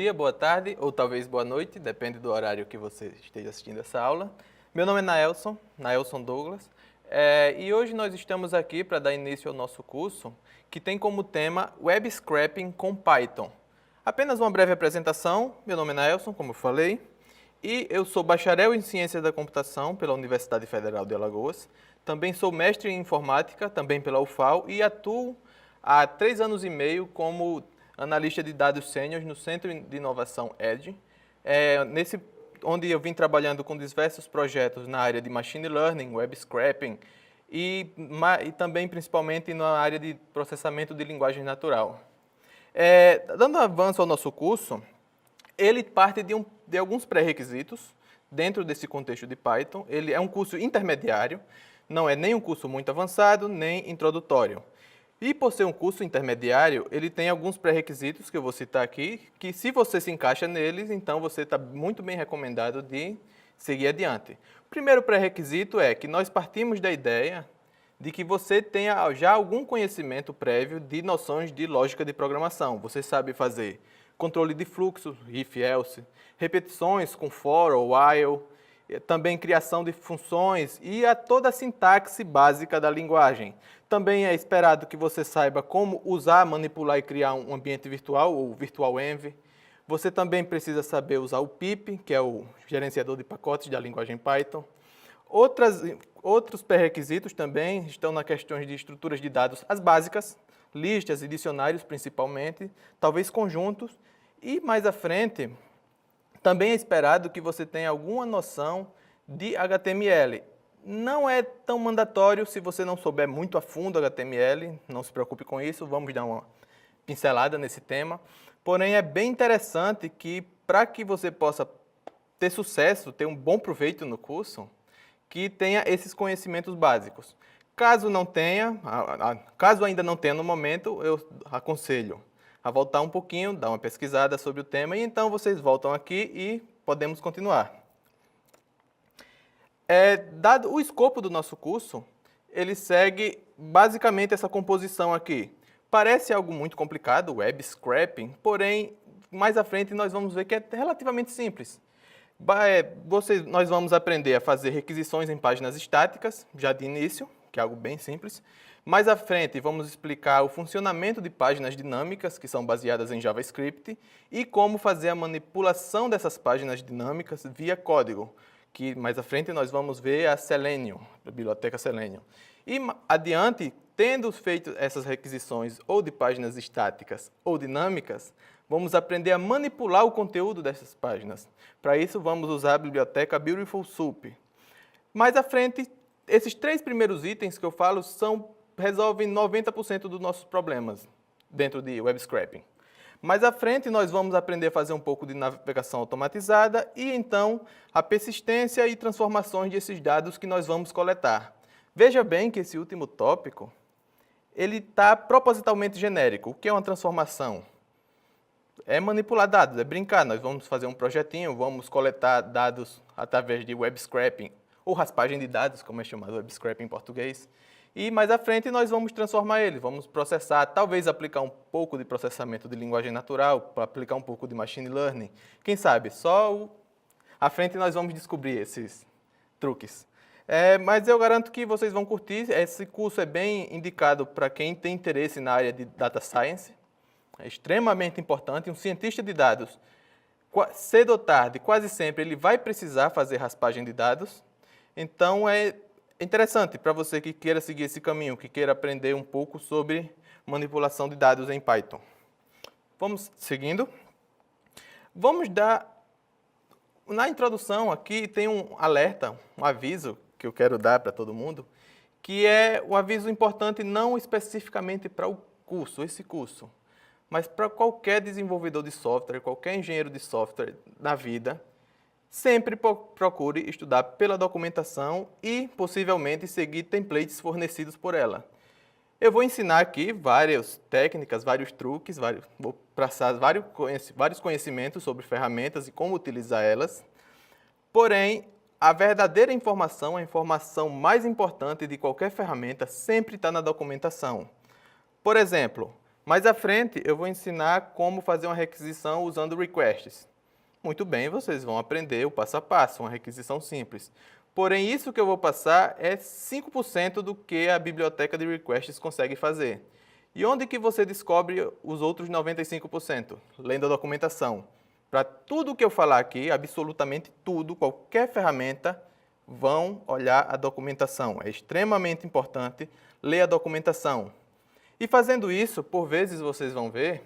dia, boa tarde ou talvez boa noite, depende do horário que você esteja assistindo essa aula. Meu nome é Naelson Douglas, e hoje nós estamos aqui para dar início ao nosso curso, que tem como tema Web Scraping com Python. Apenas uma breve apresentação, meu nome é Naelson, como eu falei, e eu sou bacharel em Ciências da Computação pela Universidade Federal de Alagoas. Também sou mestre em Informática, também pela UFAL, e atuo há 3 anos e meio como analista de dados sênior no Centro de Inovação EDGE, onde eu vim trabalhando com diversos projetos na área de Machine Learning, Web Scraping e também principalmente na área de processamento de linguagem natural. Dando avanço ao nosso curso, ele parte de alguns pré-requisitos dentro desse contexto de Python. Ele é um curso intermediário, não é nem um curso muito avançado, nem introdutório. E por ser um curso intermediário, ele tem alguns pré-requisitos que eu vou citar aqui, que se você se encaixa neles, então você está muito bem recomendado de seguir adiante. O primeiro pré-requisito é que nós partimos da ideia de que você tenha já algum conhecimento prévio de noções de lógica de programação. Você sabe fazer controle de fluxo, if-else, repetições com for ou while, também criação de funções e toda a sintaxe básica da linguagem. Também é esperado que você saiba como usar, manipular e criar um ambiente virtual, ou virtual env. Você também precisa saber usar o pip, que é o gerenciador de pacotes da linguagem Python. Outros pré-requisitos também estão nas questões de estruturas de dados, as básicas, listas e dicionários principalmente, talvez conjuntos, e mais à frente, também é esperado que você tenha alguma noção de HTML. Não é tão mandatório se você não souber muito a fundo HTML, não se preocupe com isso, vamos dar uma pincelada nesse tema. Porém, é bem interessante que, para que você possa ter sucesso, ter um bom proveito no curso, que tenha esses conhecimentos básicos. Caso não tenha, caso ainda não tenha no momento, eu aconselho a voltar um pouquinho, dar uma pesquisada sobre o tema e então vocês voltam aqui e podemos continuar. Dado o escopo do nosso curso, ele segue basicamente essa composição aqui. Parece algo muito complicado, web scraping, porém, mais à frente nós vamos ver que é relativamente simples. Nós vamos aprender a fazer requisições em páginas estáticas, já de início, que é algo bem simples. Mais à frente, vamos explicar o funcionamento de páginas dinâmicas, que são baseadas em JavaScript, e como fazer a manipulação dessas páginas dinâmicas via código, que mais à frente nós vamos ver a Selenium, a biblioteca Selenium. E adiante, tendo feito essas requisições ou de páginas estáticas ou dinâmicas, vamos aprender a manipular o conteúdo dessas páginas. Para isso, vamos usar a biblioteca Beautiful Soup. Mais à frente, esses 3 primeiros itens que eu falo resolvem 90% dos nossos problemas dentro de web scraping. Mais à frente, nós vamos aprender a fazer um pouco de navegação automatizada e, então, a persistência e transformações desses dados que nós vamos coletar. Veja bem que esse último tópico, ele está propositalmente genérico. O que é uma transformação? É manipular dados, é brincar. Nós vamos fazer um projetinho, vamos coletar dados através de web scraping, ou raspagem de dados, como é chamado web scraping em português. E mais à frente nós vamos transformar eles, vamos processar, talvez aplicar um pouco de processamento de linguagem natural, para aplicar um pouco de machine learning. Quem sabe, à frente nós vamos descobrir esses truques. Mas eu garanto que vocês vão curtir, esse curso é bem indicado para quem tem interesse na área de data science, é extremamente importante. Um cientista de dados, cedo ou tarde, quase sempre, ele vai precisar fazer raspagem de dados, então é interessante para você que queira seguir esse caminho, que queira aprender um pouco sobre manipulação de dados em Python. Vamos seguindo. Na introdução aqui tem um alerta, um aviso que eu quero dar para todo mundo, que é um aviso importante não especificamente para esse curso, mas para qualquer desenvolvedor de software, qualquer engenheiro de software na vida. Sempre procure estudar pela documentação e, possivelmente, seguir templates fornecidos por ela. Eu vou ensinar aqui várias técnicas, vários truques, vou passar vários conhecimentos sobre ferramentas e como utilizar elas. Porém, a verdadeira informação, a informação mais importante de qualquer ferramenta, sempre está na documentação. Por exemplo, Mais à frente, eu vou ensinar como fazer uma requisição usando requests. Muito bem, vocês vão aprender o passo a passo, uma requisição simples. Porém, isso que eu vou passar é 5% do que a biblioteca de requests consegue fazer. E onde que você descobre os outros 95%? Lendo a documentação. Para tudo que eu falar aqui, absolutamente tudo, qualquer ferramenta, vão olhar a documentação. É extremamente importante ler a documentação. E fazendo isso, por vezes vocês vão ver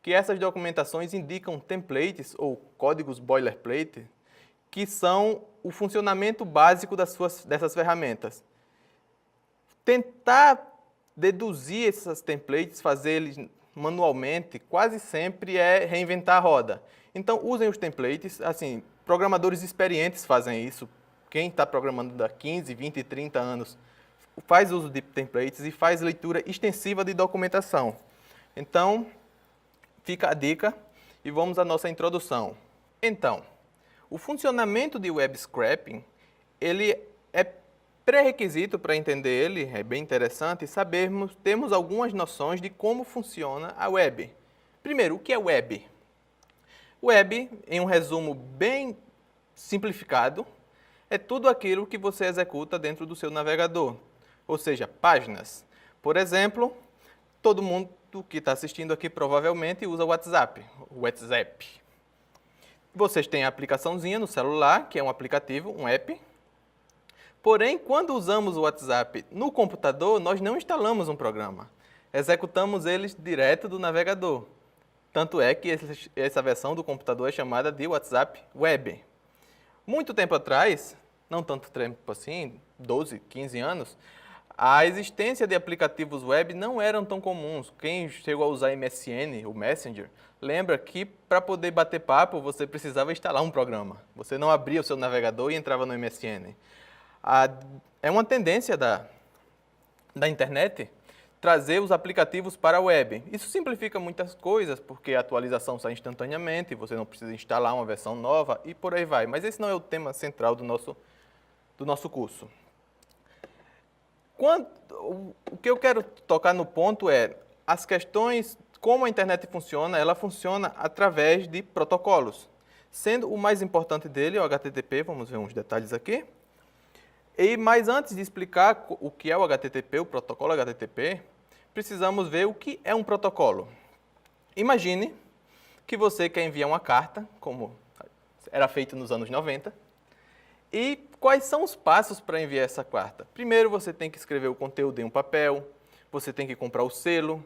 que essas documentações indicam templates ou códigos boilerplate que são o funcionamento básico dessas ferramentas. Tentar deduzir essas templates, fazer eles manualmente, quase sempre é reinventar a roda. Então, usem os templates, assim, programadores experientes fazem isso. Quem está programando há 15, 20, 30 anos faz uso de templates e faz leitura extensiva de documentação. Então, fica a dica e vamos à nossa introdução. Então, o funcionamento de web scraping, ele é pré-requisito para entender ele, é bem interessante termos algumas noções de como funciona a web. Primeiro, o que é web? Web, em um resumo bem simplificado, é tudo aquilo que você executa dentro do seu navegador, ou seja, páginas. Por exemplo, todo mundo que está assistindo aqui provavelmente usa o WhatsApp. Vocês têm a aplicaçãozinha no celular, que é um aplicativo, um app. Porém, quando usamos o WhatsApp no computador, nós não instalamos um programa. Executamos eles direto do navegador. Tanto é que essa versão do computador é chamada de WhatsApp Web. Muito tempo atrás, não tanto tempo assim, 12, 15 anos, a existência de aplicativos web não eram tão comuns. Quem chegou a usar MSN, o Messenger, lembra que para poder bater papo você precisava instalar um programa. Você não abria o seu navegador e entrava no MSN. É uma tendência da internet trazer os aplicativos para a web. Isso simplifica muitas coisas, porque a atualização sai instantaneamente, você não precisa instalar uma versão nova e por aí vai. Mas esse não é o tema central do nosso curso. O que eu quero tocar no ponto é as questões, como a internet funciona, ela funciona através de protocolos. Sendo o mais importante dele, o HTTP, vamos ver uns detalhes aqui. Mas antes de explicar o que é o HTTP, o protocolo HTTP, precisamos ver o que é um protocolo. Imagine que você quer enviar uma carta, como era feito nos anos 90, e quais são os passos para enviar essa carta? Primeiro, você tem que escrever o conteúdo em um papel, você tem que comprar o selo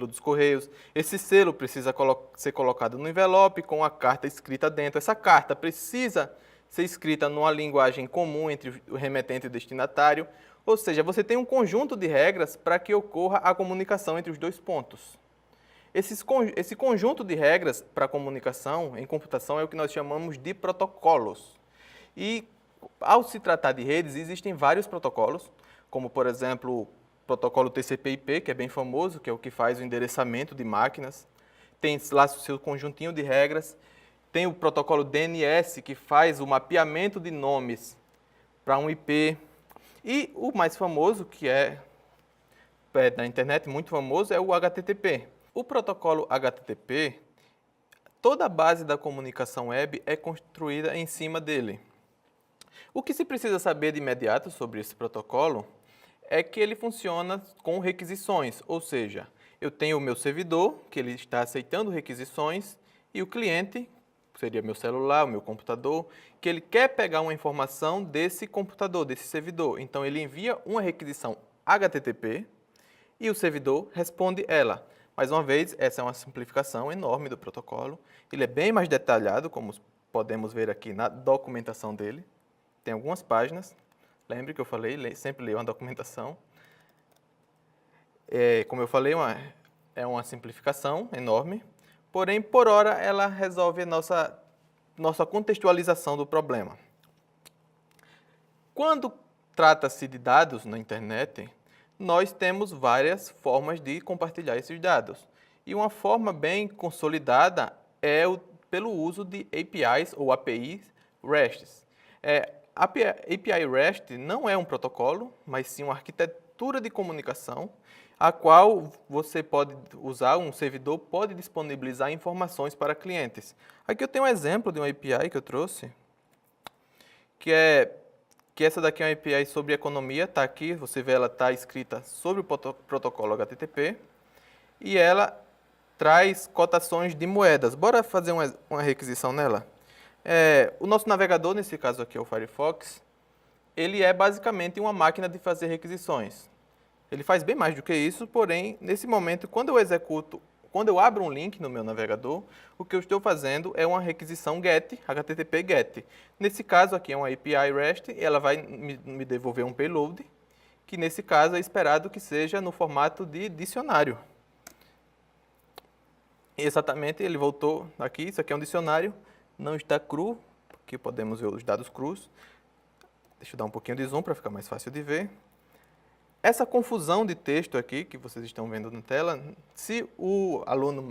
dos Correios. Esse selo precisa ser colocado no envelope com a carta escrita dentro. Essa carta precisa ser escrita numa linguagem comum entre o remetente e o destinatário, ou seja, você tem um conjunto de regras para que ocorra a comunicação entre os dois pontos. Esse conjunto de regras para a comunicação em computação é o que nós chamamos de protocolos. E, ao se tratar de redes, existem vários protocolos, como, por exemplo, o protocolo TCP/IP, que é bem famoso, que é o que faz o endereçamento de máquinas. Tem lá o seu conjuntinho de regras. Tem o protocolo DNS, que faz o mapeamento de nomes para um IP. E o mais famoso, que é da internet, muito famoso, é o HTTP. O protocolo HTTP, toda a base da comunicação web é construída em cima dele. O que se precisa saber de imediato sobre esse protocolo é que ele funciona com requisições, ou seja, eu tenho o meu servidor, que ele está aceitando requisições, e o cliente, seria meu celular, o meu computador, que ele quer pegar uma informação desse computador, desse servidor. Então, ele envia uma requisição HTTP e o servidor responde ela. Mais uma vez, essa é uma simplificação enorme do protocolo. Ele é bem mais detalhado, como podemos ver aqui na documentação dele. Tem algumas páginas. Lembre que eu falei, sempre leio uma documentação. Como eu falei, é uma simplificação enorme. Porém, por hora, ela resolve a nossa contextualização do problema. Quando trata-se de dados na internet, nós temos várias formas de compartilhar esses dados. E uma forma bem consolidada é pelo uso de APIs ou APIs REST. A API REST não é um protocolo, mas sim uma arquitetura de comunicação, a qual você pode usar, um servidor pode disponibilizar informações para clientes. Aqui eu tenho um exemplo de uma API que eu trouxe, que essa daqui é uma API sobre economia, está aqui, você vê ela está escrita sobre o protocolo HTTP, e ela traz cotações de moedas. Bora fazer uma requisição nela? O nosso navegador, nesse caso aqui é o Firefox, ele é basicamente uma máquina de fazer requisições. Ele faz bem mais do que isso, porém, nesse momento, quando eu abro um link no meu navegador, o que eu estou fazendo é uma requisição GET, HTTP GET. Nesse caso aqui é uma API REST, e ela vai me devolver um payload, que nesse caso é esperado que seja no formato de dicionário. E exatamente, ele voltou aqui, isso aqui é um dicionário, não está cru, aqui podemos ver os dados crus. Deixa eu dar um pouquinho de zoom para ficar mais fácil de ver. Essa confusão de texto aqui, que vocês estão vendo na tela, se o aluno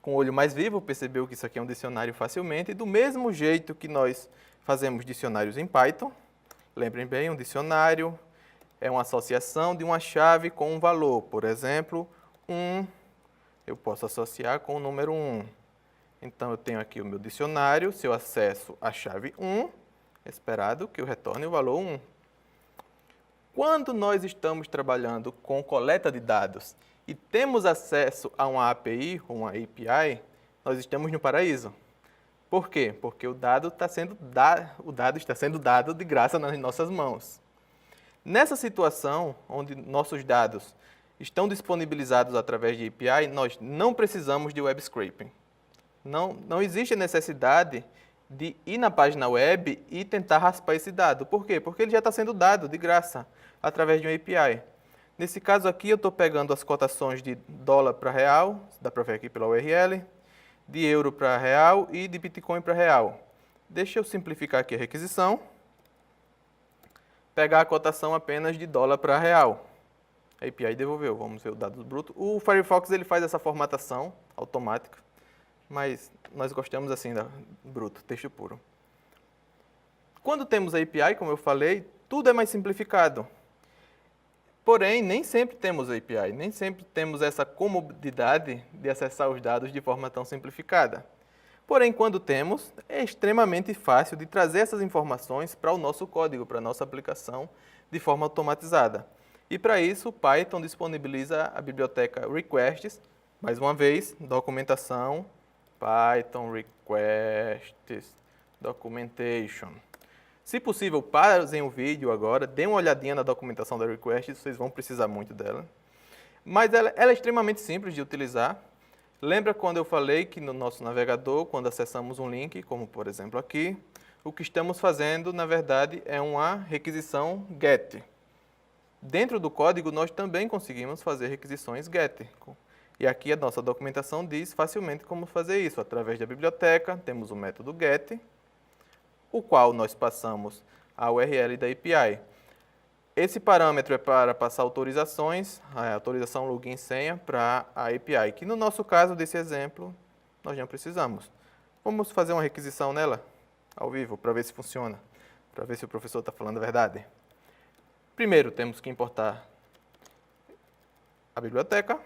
com o olho mais vivo percebeu que isso aqui é um dicionário facilmente, do mesmo jeito que nós fazemos dicionários em Python, lembrem bem, um dicionário é uma associação de uma chave com um valor. Por exemplo, eu posso associar com o número 1. Então, eu tenho aqui o meu dicionário, se eu acesso a chave 1, é esperado que eu retorne o valor 1. Quando nós estamos trabalhando com coleta de dados e temos acesso a uma API ou uma API, nós estamos no paraíso. Por quê? Porque o dado está sendo dado de graça nas nossas mãos. Nessa situação, onde nossos dados estão disponibilizados através de API, nós não precisamos de web scraping. Não existe a necessidade de ir na página web e tentar raspar esse dado. Por quê? Porque ele já está sendo dado de graça através de um API. Nesse caso aqui, eu estou pegando as cotações de dólar para real, dá para ver aqui pela URL, de euro para real e de Bitcoin para real. Deixa eu simplificar aqui a requisição. Pegar a cotação apenas de dólar para real. A API devolveu, vamos ver o dado bruto. O Firefox ele faz essa formatação automática, mas nós gostamos assim da bruto, texto puro. Quando temos a API, como eu falei, tudo é mais simplificado. Porém, nem sempre temos API, nem sempre temos essa comodidade de acessar os dados de forma tão simplificada. Porém, quando temos, é extremamente fácil de trazer essas informações para o nosso código, para a nossa aplicação, de forma automatizada. E para isso, o Python disponibiliza a biblioteca requests, mais uma vez, documentação, Python requests, documentation. Se possível, parem o vídeo agora, deem uma olhadinha na documentação da request, vocês vão precisar muito dela. Mas ela é extremamente simples de utilizar. Lembra quando eu falei que no nosso navegador, quando acessamos um link, como por exemplo aqui, o que estamos fazendo, na verdade, é uma requisição GET. Dentro do código, nós também conseguimos fazer requisições GET. E aqui a nossa documentação diz facilmente como fazer isso. Através da biblioteca, temos o método GET, o qual nós passamos a URL da API. Esse parâmetro é para passar autorizações, a autorização login e senha para a API, que no nosso caso desse exemplo, nós não precisamos. Vamos fazer uma requisição nela, ao vivo, para ver se funciona, para ver se o professor está falando a verdade. Primeiro, temos que importar a biblioteca.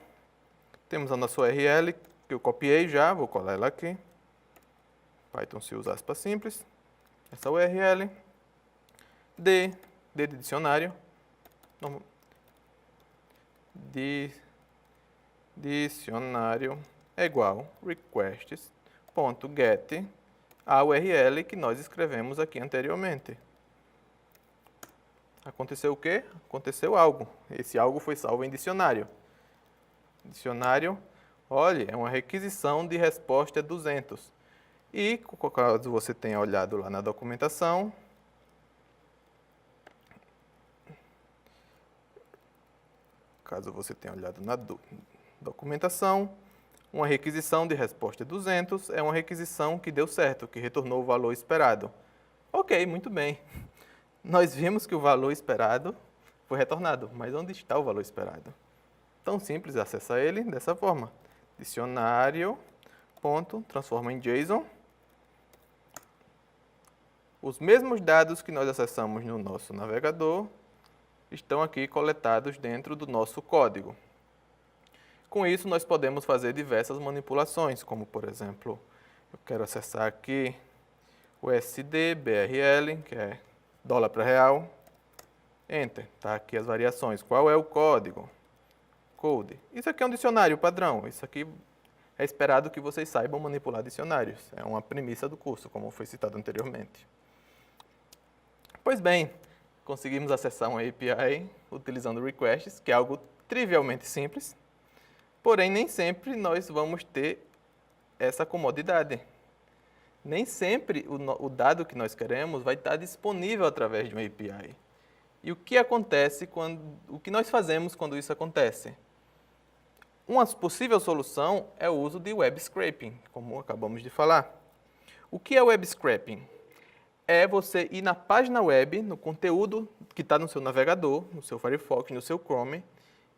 Temos a nossa URL, que eu copiei já, vou colar ela aqui. Python se usa aspas simples. Essa URL, D de dicionário, dicionário é igual requests.get a URL que nós escrevemos aqui anteriormente. Aconteceu o quê? Aconteceu algo. Esse algo foi salvo em dicionário. Dicionário, olha, é uma requisição de resposta 200. E, caso você tenha olhado lá na documentação, uma requisição de resposta 200 é uma requisição que deu certo, que retornou o valor esperado. Ok, muito bem. Nós vimos que o valor esperado foi retornado, mas onde está o valor esperado? Tão simples, acessa ele dessa forma. Dicionário, ponto, transforma em JSON. Os mesmos dados que nós acessamos no nosso navegador, estão aqui coletados dentro do nosso código. Com isso, nós podemos fazer diversas manipulações, como, por exemplo, eu quero acessar aqui USD, BRL, que é dólar para real. Enter. Está aqui as variações. Qual é o código? Code. Isso aqui é um dicionário padrão. Isso aqui é esperado que vocês saibam manipular dicionários. É uma premissa do curso, como foi citado anteriormente. Pois bem, conseguimos acessar uma API utilizando requests, que é algo trivialmente simples. Porém, nem sempre nós vamos ter essa comodidade. Nem sempre o dado que nós queremos vai estar disponível através de uma API. E o que acontece o que nós fazemos quando isso acontece? Uma possível solução é o uso de web scraping, como acabamos de falar. O que é web scraping? É você ir na página web, no conteúdo que está no seu navegador, no seu Firefox, no seu Chrome,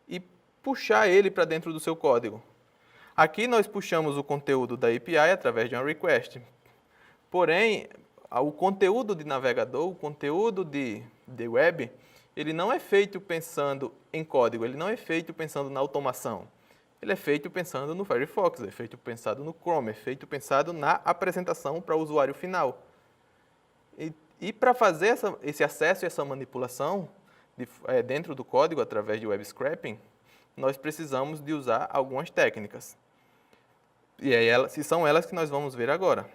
e puxar ele para dentro do seu código. Aqui nós puxamos o conteúdo da API através de uma request. Porém, o conteúdo de navegador, o conteúdo de web, ele não é feito pensando em código, ele não é feito pensando na automação. Ele é feito pensando no Firefox, é feito pensado no Chrome, é feito pensado na apresentação para o usuário final. E para fazer esse acesso e essa manipulação dentro do código através de web scraping, nós precisamos de usar algumas técnicas. E aí, são elas que nós vamos ver agora.